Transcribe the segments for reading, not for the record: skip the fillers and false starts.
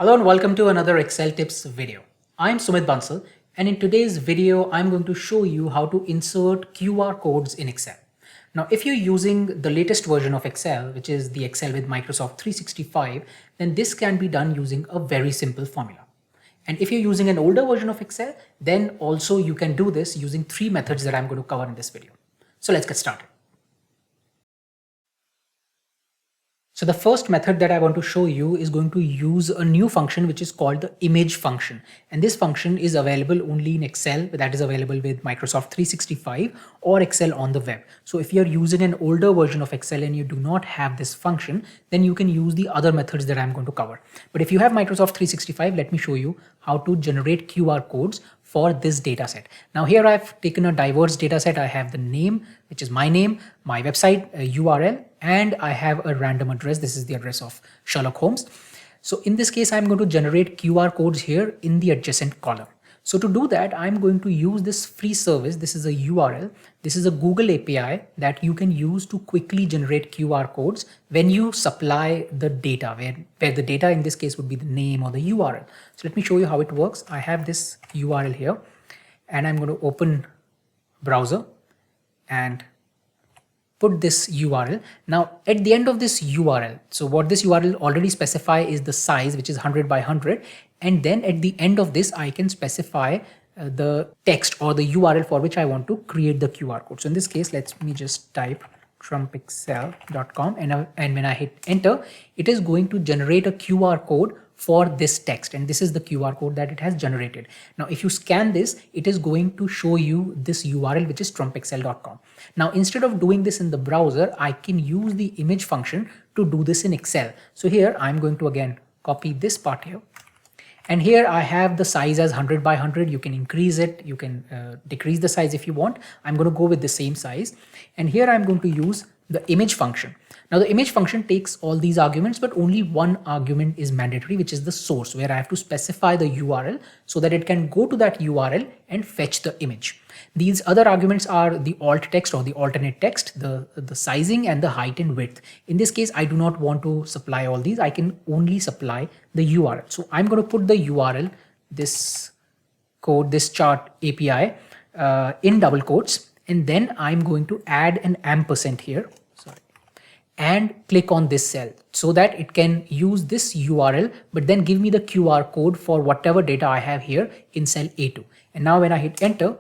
Hello and welcome to another Excel tips video. I'm Sumit Bansal, and in today's video I'm going to show you how to insert QR codes in Excel. Now if you're using the latest version of Excel, which is the Excel with Microsoft 365, then this can be done using a very simple formula. And if you're using an older version of Excel, then also you can do this using three methods that I'm going to cover in this video. So let's get started. So the first method that I want to show you is going to use a new function which is called the image function. And this function is available only in Excel, that is available with Microsoft 365 or Excel on the web. So if you're using an older version of Excel and you do not have this function, then you can use the other methods that I'm going to cover. But if you have Microsoft 365, let me show you how to generate QR codes for this data set. Now here I've taken a diverse data set. I have the name, which is my name, my website URL, and I have a random address. This is the address of Sherlock Holmes. So in this case, I'm going to generate QR codes here in the adjacent column. So to do that, I'm going to use this free service. This is a URL. This is a Google API that you can use to quickly generate QR codes when you supply the data, where the data in this case would be the name or the URL. So let me show you how it works. I have this URL here and I'm going to open browser and put this URL. Now at the end of this URL, so what this URL already specify is the size, which is 100 by 100. And then at the end of this, I can specify the text or the URL for which I want to create the QR code. So in this case, let me just type trumpexcel.com and when I hit enter, it is going to generate a QR code for this text, and this is the QR code that it has generated. Now if you scan this, it is going to show you this URL, which is trumpexcel.com. Now instead of doing this in the browser, I can use the image function to do this in Excel. So here I'm going to again copy this part here. And here I have the size as 100 by 100. You can increase it, you can decrease the size if you want. I'm going to go with the same size. And here I'm going to use the image function. Now the image function takes all these arguments, but only one argument is mandatory, which is the source, where I have to specify the URL so that it can go to that URL and fetch the image. These other arguments are the alt text or the alternate text, the sizing and the height and width. In this case, I do not want to supply all these. I can only supply the URL. So I'm going to put the URL, this code, this chart API in double quotes, and then I'm going to add an ampersand here. And click on this cell so that it can use this URL, but then give me the QR code for whatever data I have here in cell A2. And now when I hit enter,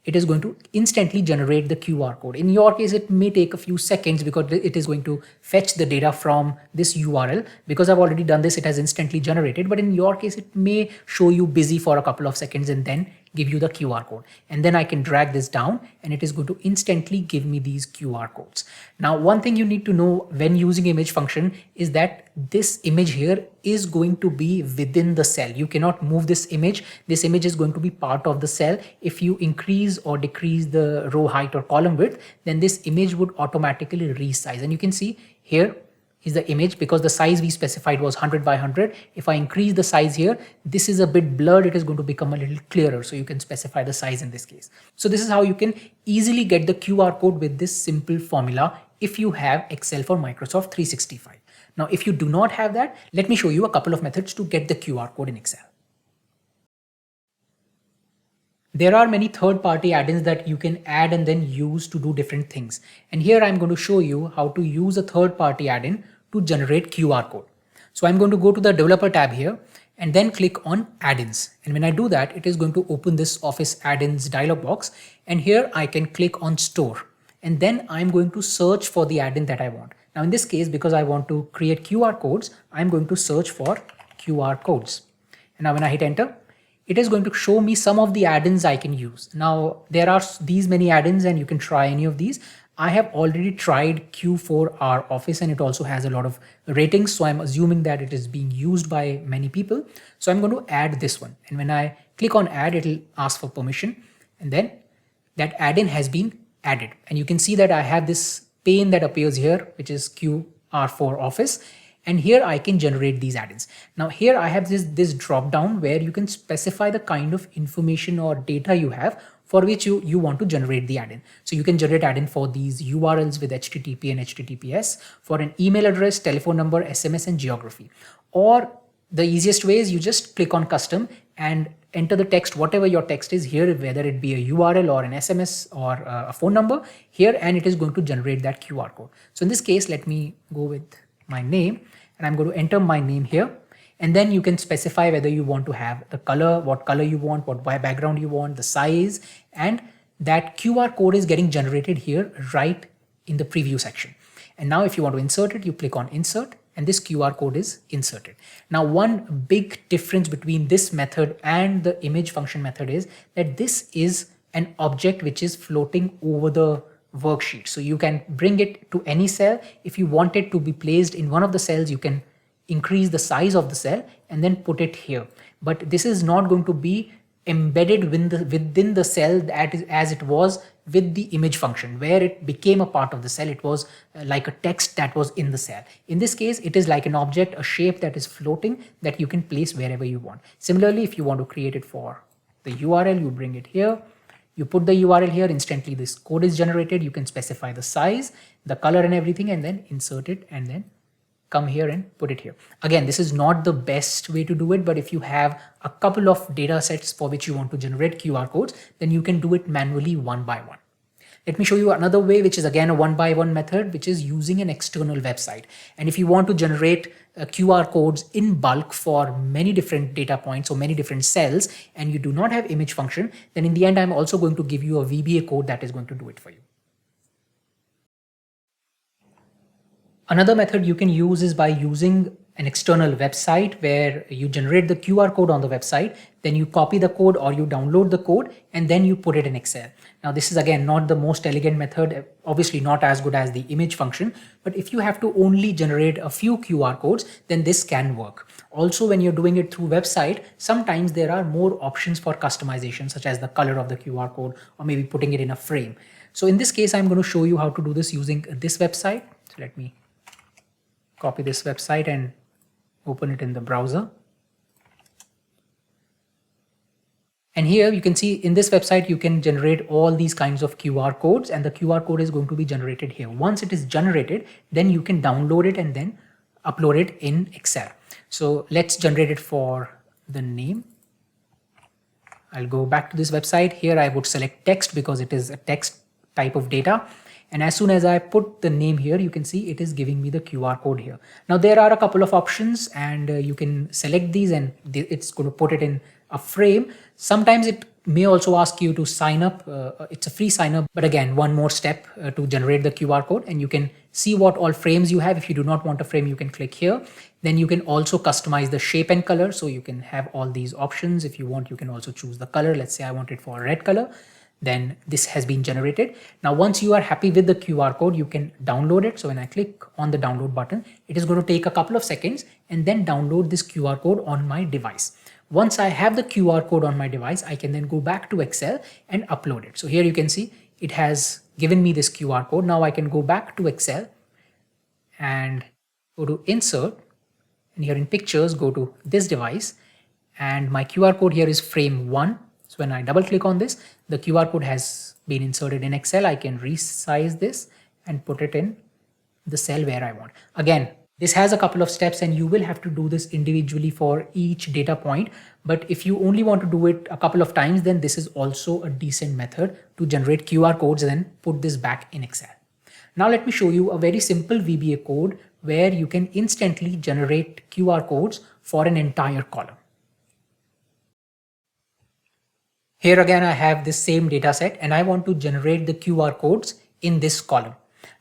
it is going to instantly generate the QR code. In your case, it may take a few seconds because it is going to fetch the data from this URL. Because I've already done this, it has instantly generated. But in your case, it may show you busy for a couple of seconds and then give you the QR code. And then I can drag this down and it is going to instantly give me these QR codes. Now, one thing you need to know when using image function is that this image here is going to be within the cell. You cannot move this image. This image is going to be part of the cell. If you increase or decrease the row height or column width, then this image would automatically resize. And you can see here is the image because the size we specified was 100 by 100. If I increase the size here, this is a bit blurred. It is going to become a little clearer. So you can specify the size in this case. So this is how you can easily get the QR code with this simple formula if you have Excel for Microsoft 365. Now, if you do not have that, let me show you a couple of methods to get the QR code in Excel. There are many third-party add-ins that you can add and then use to do different things. And here I'm going to show you how to use a third-party add-in to generate QR code. So I'm going to go to the developer tab here and then click on add-ins. And when I do that, it is going to open this Office add-ins dialog box. And here I can click on store. And then I'm going to search for the add-in that I want. Now in this case, because I want to create QR codes, I'm going to search for QR codes. And now when I hit enter, it is going to show me some of the add-ins I can use. Now there are these many add-ins and you can try any of these. I have already tried Q4R Office and it also has a lot of ratings. So I'm assuming that it is being used by many people. So I'm going to add this one. And when I click on add, it will ask for permission. And then that add-in has been added. And you can see that I have this pane that appears here, which is QR4 Office. And here I can generate these add-ins. Now here I have this drop down where you can specify the kind of information or data you have for which you want to generate the add-in. So you can generate add-in for these URLs with HTTP and HTTPS, for an email address, telephone number, SMS, and geography. Or the easiest way is you just click on custom and enter the text, whatever your text is here, whether it be a URL or an SMS or a phone number here, and it is going to generate that QR code. So in this case, let me go with my name and I'm going to enter my name here. And then you can specify whether you want to have the color, what color you want, what background you want, the size, and that QR code is getting generated here right in the preview section. And now if you want to insert it, you click on insert and this QR code is inserted. Now, one big difference between this method and the image function method is that this is an object which is floating over the worksheet. So you can bring it to any cell. If you want it to be placed in one of the cells, you can increase the size of the cell and then put it here. But this is not going to be embedded within the cell that is as it was with the image function, where it became a part of the cell. It was like a text that was in the cell. In this case, it is like an object, a shape that is floating that you can place wherever you want. Similarly, if you want to create it for the URL, you bring it here, you put the URL here, instantly this code is generated. You can specify the size, the color and everything, and then insert it and then come here and put it here. Again, this is not the best way to do it, but if you have a couple of data sets for which you want to generate QR codes, then you can do it manually one by one. Let me show you another way, which is again a one by one method, which is using an external website. And if you want to generate QR codes in bulk for many different data points or many different cells, and you do not have image function, then in the end, I'm also going to give you a VBA code that is going to do it for you. Another method you can use is by using an external website where you generate the QR code on the website, then you copy the code or you download the code and then you put it in Excel. Now this is again not the most elegant method, obviously not as good as the image function, but if you have to only generate a few QR codes, then this can work. Also, when you're doing it through website, sometimes there are more options for customization, such as the color of the QR code or maybe putting it in a frame. So in this case, I'm going to show you how to do this using this website. So let me copy this website and open it in the browser. And here you can see in this website, you can generate all these kinds of QR codes, and the QR code is going to be generated here. Once it is generated, then you can download it and then upload it in Excel. So let's generate it for the name. I'll go back to this website. Here I would select text because it is a text type of data. And as soon as I put the name here, you can see it is giving me the QR code here. Now there are a couple of options and you can select these and it's going to put it in a frame. Sometimes it may also ask you to sign up. It's a free sign up, but again, one more step to generate the QR code, and you can see what all frames you have. If you do not want a frame, you can click here. Then you can also customize the shape and color. So you can have all these options. If you want, you can also choose the color. Let's say I want it for a red color. Then this has been generated. Now, once you are happy with the QR code, you can download it. So when I click on the download button, it is going to take a couple of seconds and then download this QR code on my device. Once I have the QR code on my device, I can then go back to Excel and upload it. So here you can see it has given me this QR code. Now I can go back to Excel and go to insert, and here in pictures, go to this device, and my QR code here is frame 1. So when I double click on this, the QR code has been inserted in Excel. I can resize this and put it in the cell where I want. Again, this has a couple of steps and you will have to do this individually for each data point. But if you only want to do it a couple of times, then this is also a decent method to generate QR codes and then put this back in Excel. Now let me show you a very simple VBA code where you can instantly generate QR codes for an entire column. Here again, I have this same data set and I want to generate the QR codes in this column.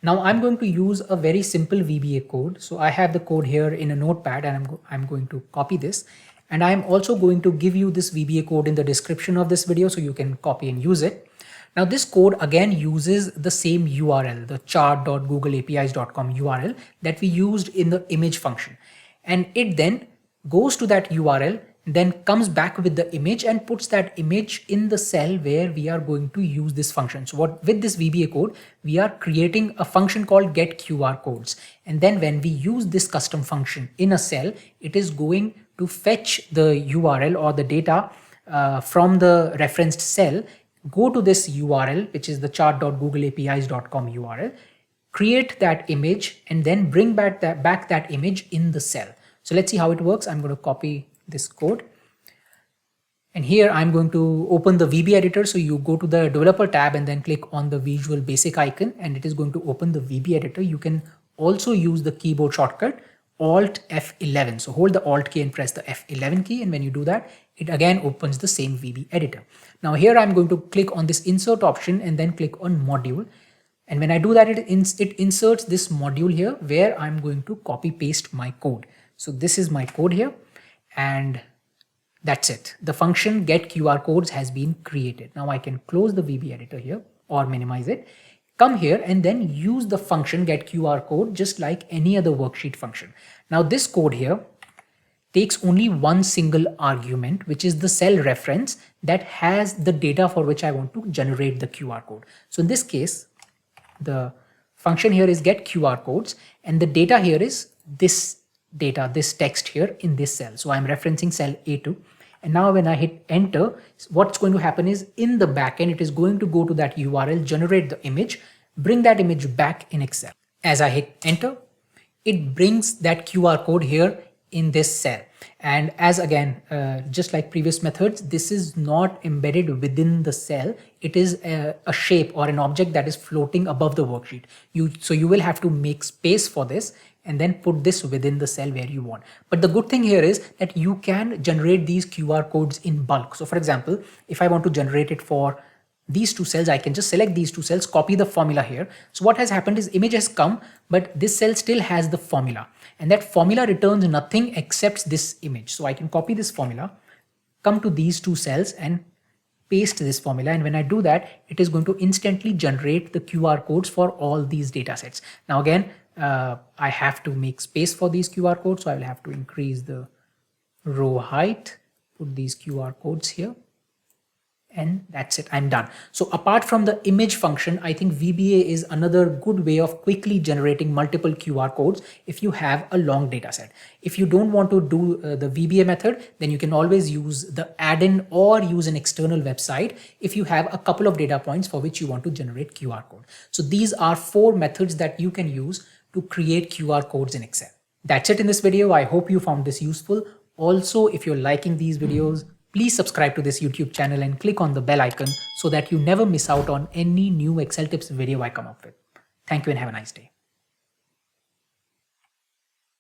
Now I'm going to use a very simple VBA code. So I have the code here in a notepad and I'm going to copy this. And I'm also going to give you this VBA code in the description of this video so you can copy and use it. Now this code again uses the same URL, the chart.googleapis.com URL that we used in the image function. And it then goes to that URL, then comes back with the image and puts that image in the cell where we are going to use this function. So with this VBA code, we are creating a function called GetQRCodes. And then when we use this custom function in a cell, it is going to fetch the URL or the data from the referenced cell, go to this URL, which is the chart.googleapis.com URL, create that image and then bring back that image in the cell. So let's see how it works. I'm going to copy this code. And here I'm going to open the VB editor. So you go to the developer tab and then click on the Visual Basic icon, and it is going to open the VB editor. You can also use the keyboard shortcut Alt F11. So hold the Alt key and press the F11 key. And when you do that, it again opens the same VB editor. Now here I'm going to click on this insert option and then click on module. And when I do that, it inserts this module here where I'm going to copy paste my code. So this is my code here, and that's it. The function GetQRCodes has been created. Now I can close the VB editor here or minimize it. Come here and then use the function GetQRCode just like any other worksheet function. Now this code here takes only one single argument, which is the cell reference that has the data for which I want to generate the QR code. So in this case, the function here is GetQRCodes, and the data here is this data, this text here in this cell. So I'm referencing cell A2. And now when I hit enter, what's going to happen is in the backend, it is going to go to that URL, generate the image, bring that image back in Excel. As I hit enter, it brings that QR code here in this cell. And as again, just like previous methods, this is not embedded within the cell. It is a shape or an object that is floating above the worksheet. So you will have to make space for this and then put this within the cell where you want. But the good thing here is that you can generate these QR codes in bulk. So for example, if I want to generate it for these two cells, I can just select these two cells, copy the formula here. So what has happened is image has come, but this cell still has the formula, and that formula returns nothing except this image. So I can copy this formula, come to these two cells and paste this formula. And when I do that, it is going to instantly generate the QR codes for all these data sets. Now again, I have to make space for these QR codes. So I will have to increase the row height, put these QR codes here. And that's it, I'm done. So apart from the image function, I think VBA is another good way of quickly generating multiple QR codes if you have a long data set. If you don't want to do the VBA method, then you can always use the add-in or use an external website if you have a couple of data points for which you want to generate QR code. So these are 4 methods that you can use to create QR codes in Excel. That's it in this video. I hope you found this useful. Also, if you're liking these videos, please subscribe to this YouTube channel and click on the bell icon so that you never miss out on any new Excel tips video I come up with. Thank you and have a nice day.